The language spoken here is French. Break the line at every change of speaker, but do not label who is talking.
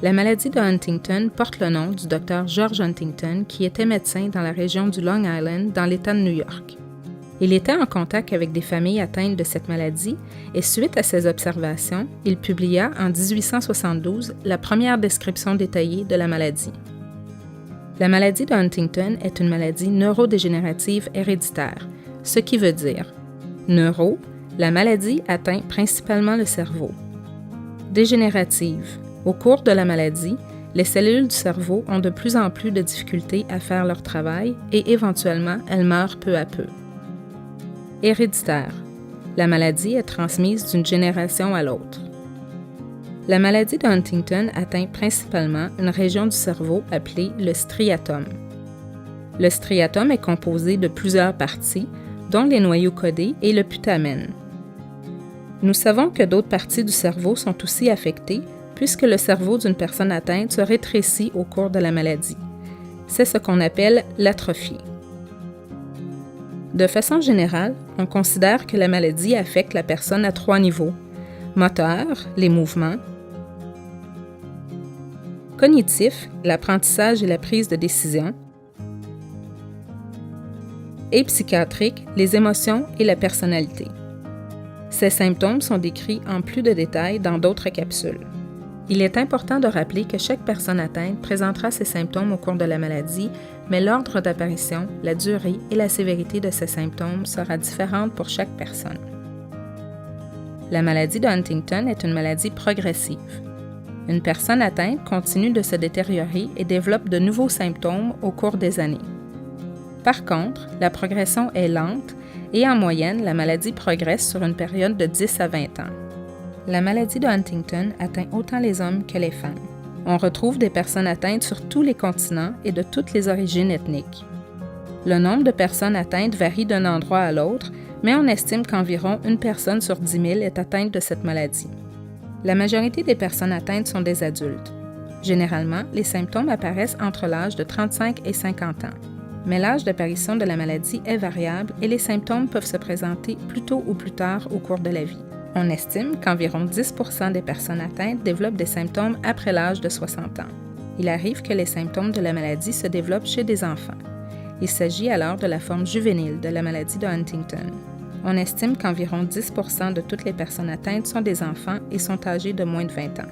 La maladie de Huntington porte le nom du docteur George Huntington qui était médecin dans la région du Long Island dans l'État de New York. Il était en contact avec des familles atteintes de cette maladie et suite à ses observations, il publia en 1872 la première description détaillée de la maladie. La maladie de Huntington est une maladie neurodégénérative héréditaire, ce qui veut dire neuro, la maladie atteint principalement le cerveau. Dégénérative, au cours de la maladie, les cellules du cerveau ont de plus en plus de difficultés à faire leur travail et éventuellement elles meurent peu à peu. Héréditaire, la maladie est transmise d'une génération à l'autre. La maladie de Huntington atteint principalement une région du cerveau appelée le striatum. Le striatum est composé de plusieurs parties, dont les noyaux codés et le putamen. Nous savons que d'autres parties du cerveau sont aussi affectées puisque le cerveau d'une personne atteinte se rétrécit au cours de la maladie. C'est ce qu'on appelle l'atrophie. De façon générale, on considère que la maladie affecte la personne à 3 niveaux: moteur, les mouvements; cognitif, l'apprentissage et la prise de décision; et psychiatrique, les émotions et la personnalité. Ces symptômes sont décrits en plus de détails dans d'autres capsules. Il est important de rappeler que chaque personne atteinte présentera ces symptômes au cours de la maladie, mais l'ordre d'apparition, la durée et la sévérité de ces symptômes sera différente pour chaque personne. La maladie de Huntington est une maladie progressive. Une personne atteinte continue de se détériorer et développe de nouveaux symptômes au cours des années. Par contre, la progression est lente et en moyenne, la maladie progresse sur une période de 10 à 20 ans. La maladie de Huntington atteint autant les hommes que les femmes. On retrouve des personnes atteintes sur tous les continents et de toutes les origines ethniques. Le nombre de personnes atteintes varie d'un endroit à l'autre, mais on estime qu'environ une personne sur 10 000 est atteinte de cette maladie. La majorité des personnes atteintes sont des adultes. Généralement, les symptômes apparaissent entre l'âge de 35 et 50 ans. Mais l'âge d'apparition de la maladie est variable et les symptômes peuvent se présenter plus tôt ou plus tard au cours de la vie. On estime qu'environ 10% des personnes atteintes développent des symptômes après l'âge de 60 ans. Il arrive que les symptômes de la maladie se développent chez des enfants. Il s'agit alors de la forme juvénile de la maladie de Huntington. On estime qu'environ 10% de toutes les personnes atteintes sont des enfants et sont âgés de moins de 20 ans.